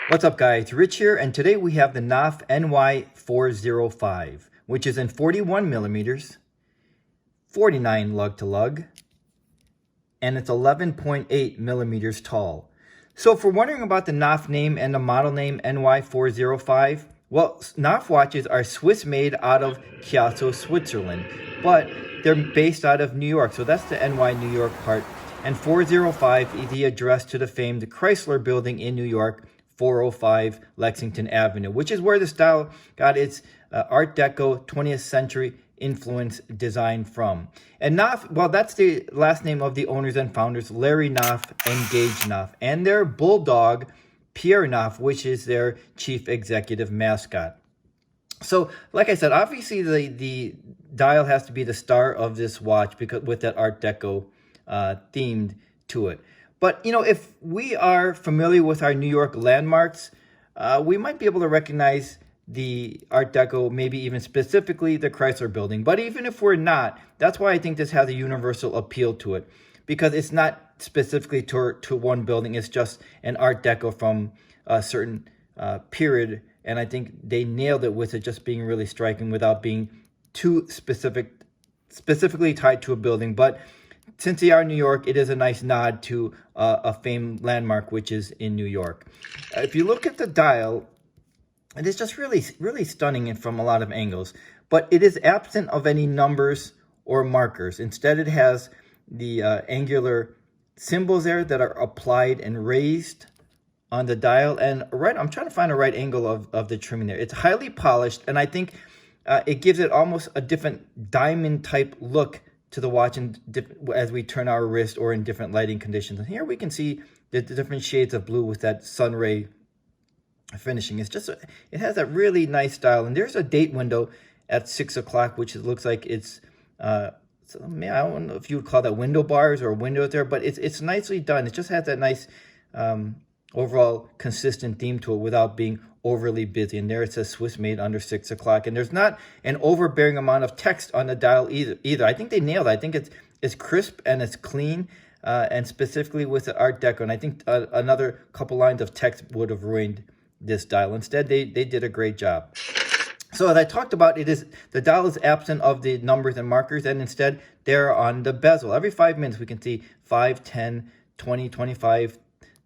What's up guys, Rich here, and today we have the Knopf NY-405, which is in 41 millimeters, 49 lug to lug, and it's 11.8 millimeters tall. So if we're wondering about the Knopf name and the model name NY-405, well, Knopf watches are Swiss made out of Chiasso, Switzerland, but they're based out of New York, so that's the NY New York part. And 405 is the address to the famed Chrysler building in New York, 405 Lexington Avenue, which is where the style got its Art Deco 20th century influence design from. And Knopf, well, that's the last name of the owners and founders, Larry Knopf and Gage Knopf, and their bulldog, Pierre Knopf, which is their chief executive mascot. So, like I said, obviously the dial has to be the star of this watch because with that Art Deco themed to it. But, you know, if we are familiar with our New York landmarks, we might be able to recognize the Art Deco, maybe even specifically the Chrysler building. But even if we're not, that's why I think this has a universal appeal to it. Because it's not specifically to one building. It's just an Art Deco from a certain period. And I think they nailed it with it just being really striking without being too specifically tied to a building. But since they are in New York, it is a nice nod to a famed landmark, which is in New York. If you look at the dial, it is just really stunning from a lot of angles. But it is absent of any numbers or markers. Instead, it has the angular symbols there that are applied and raised on the dial. And I'm trying to find a right angle of the trimming there. It's highly polished, and I think it gives it almost a different diamond-type look to the watch as we turn our wrist or in different lighting conditions. And here we can see the different shades of blue with that sun ray finishing. It's just, it has that really nice style. And there's a date window at 6 o'clock, which it looks like it's, so, man, I don't know if you would call that window bars or windows there, but it's nicely done. It just has that nice overall consistent theme to it without being overly busy. And there it says Swiss made under 6 o'clock. And there's not an overbearing amount of text on the dial either. I think they nailed it. I think it's crisp and it's clean, and specifically with the Art Deco. And I think another couple lines of text would have ruined this dial. Instead, they did a great job. So as I talked about, the dial is absent of the numbers and markers, and instead they're on the bezel. Every 5 minutes we can see 5, 10, 20, 25,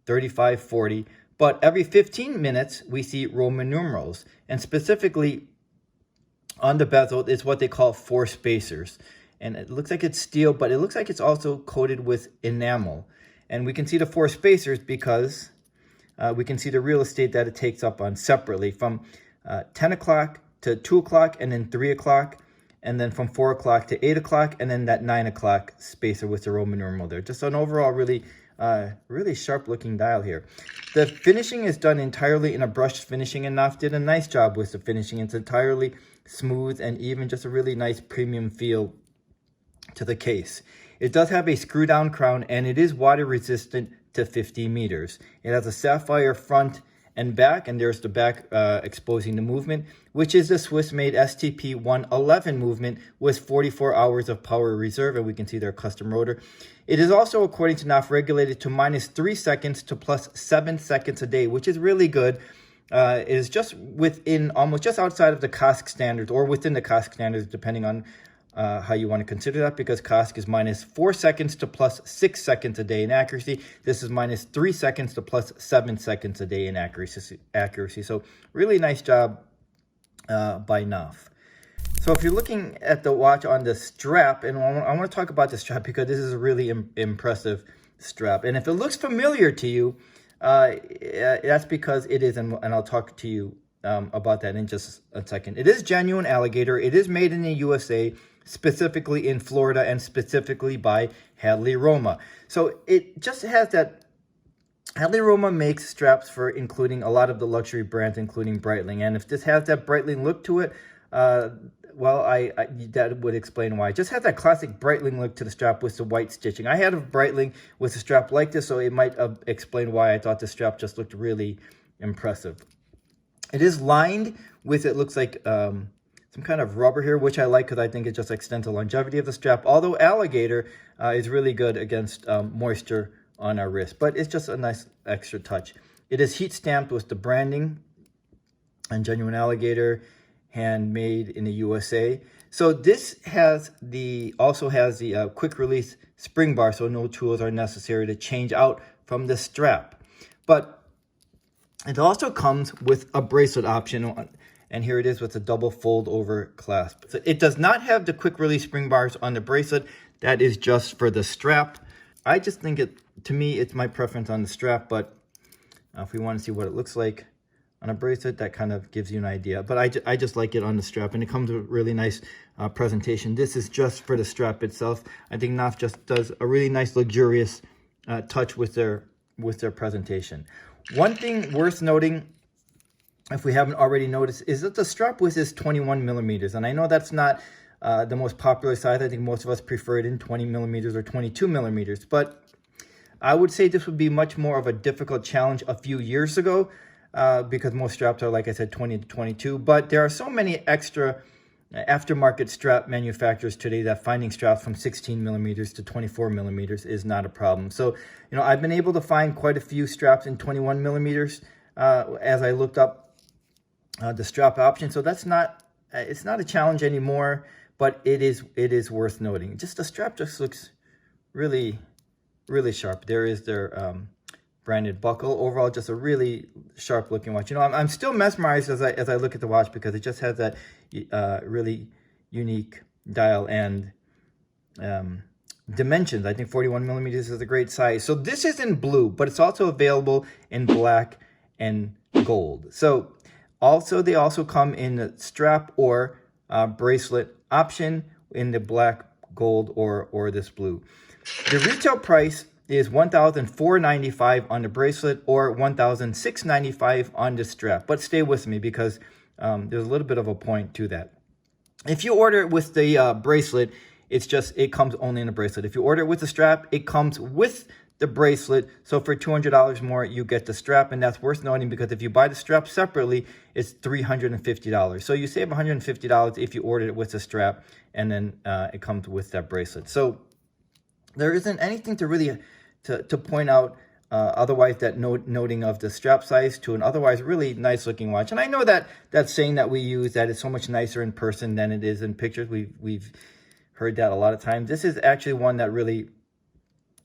35, 40. But every 15 minutes, we see Roman numerals. And specifically on the bezel is what they call 4 spacers. And it looks like it's steel, but it looks like it's also coated with enamel. And we can see the 4 spacers because we can see the real estate that it takes up on separately from 10 o'clock to 2 o'clock, and then 3 o'clock, and then from 4 o'clock to 8 o'clock, and then that 9 o'clock spacer with the Roman numeral there. Just an overall really sharp looking dial here. The finishing is done entirely in a brushed finishing, and Knopf did a nice job with the finishing. It's entirely smooth and even, just a really nice premium feel to the case. It does have a screw down crown, and it is water resistant to 50 meters. It has a sapphire front and back, and there's the back exposing the movement, which is the Swiss-made STP 111 movement with 44 hours of power reserve, and we can see their custom rotor. It is also, according to Knopf, regulated to -3 seconds to +7 seconds a day, which is really good. It is just within, almost just outside of the COSC standards, or within the COSC standards, depending on how you want to consider that, because COSC is -4 seconds to +6 seconds a day in accuracy. This is -3 seconds to +7 seconds a day in accuracy. So really nice job by Knopf. So if you're looking at the watch on the strap, and I want to talk about the strap because this is a really impressive strap. And if it looks familiar to you, that's because it is, and I'll talk to you about that in just a second. It is genuine alligator. It is made in the USA, specifically in Florida, and specifically by Hadley Roma. So it just has that. Hadley Roma makes straps for including a lot of the luxury brands, including Breitling. And if this has that Breitling look to it, well, that would explain why. It just has that classic Breitling look to the strap with the white stitching. I had a Breitling with a strap like this, so it might explain why I thought the strap just looked really impressive. It is lined with, it looks like some kind of rubber here, which I like because I think it just extends the longevity of the strap. Although alligator is really good against moisture on our wrist, but it's just a nice extra touch. It is heat stamped with the branding and genuine alligator, handmade in the USA. So this also has the quick release spring bar, so no tools are necessary to change out from the strap. But it also comes with a bracelet option, and here it is with a double fold over clasp. So it does not have the quick release spring bars on the bracelet. That is just for the strap. I just think to me, it's my preference on the strap, but if we want to see what it looks like on a bracelet, that kind of gives you an idea. But I just like it on the strap, and it comes with a really nice presentation. This is just for the strap itself. I think Knopf just does a really nice, luxurious touch with their presentation. One thing worth noting, if we haven't already noticed, is that the strap width is 21 millimeters. And I know that's not the most popular size. I think most of us prefer it in 20 millimeters or 22 millimeters. But I would say this would be much more of a difficult challenge a few years ago, because most straps are, like I said, 20 to 22. But there are so many extra aftermarket strap manufacturers today that finding straps from 16 millimeters to 24 millimeters is not a problem. So, I've been able to find quite a few straps in 21 millimeters as I looked up the strap option. So it's not a challenge anymore, but it is worth noting. Just the strap just looks really, really sharp. There is their branded buckle. Overall, just a really sharp looking watch. I'm still mesmerized as I look at the watch, because it just has that really unique dial and dimensions. I think 41 millimeters is a great size. So this is in blue, but it's also available in black and gold. So they also come in the strap or bracelet option in the black, gold, or this blue. The retail price is $1,495 on the bracelet or $1,695 on the strap. But stay with me, because there's a little bit of a point to that. If you order it with the bracelet, it comes only in a bracelet. If you order it with the strap, it comes with the bracelet. So for $200 more, you get the strap, and that's worth noting, because if you buy the strap separately, it's $350. So you save $150 if you order it with the strap, and then it comes with that bracelet. So there isn't anything to really to point out otherwise that noting of the strap size to an otherwise really nice looking watch. And I know that saying that we use, that it's so much nicer in person than it is in pictures. We've heard that a lot of times. This is actually one that really,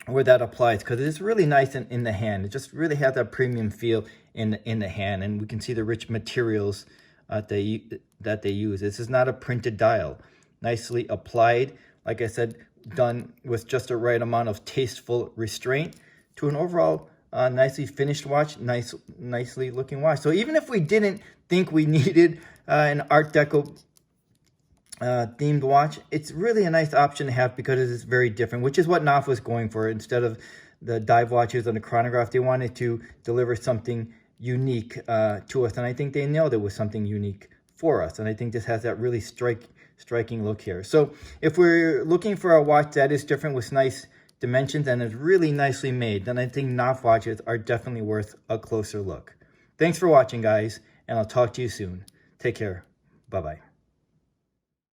where that applies, because it's really nice in the hand. It just really has that premium feel in the hand, and we can see the rich materials that they use. This is not a printed dial. Nicely applied, like I said, done with just the right amount of tasteful restraint to an overall nicely finished watch, nicely looking watch. So even if we didn't think we needed an Art Deco themed watch, it's really a nice option to have, because it is very different, which is what Knopf was going for. Instead of the dive watches and the chronograph, they wanted to deliver something unique to us, and I think they nailed it with something unique for us. And I think this has that really striking look here. So if we're looking for a watch that is different with nice dimensions and is really nicely made, then I think Knopf watches are definitely worth a closer look. Thanks for watching, guys, and I'll talk to you soon. Take care. Bye-bye.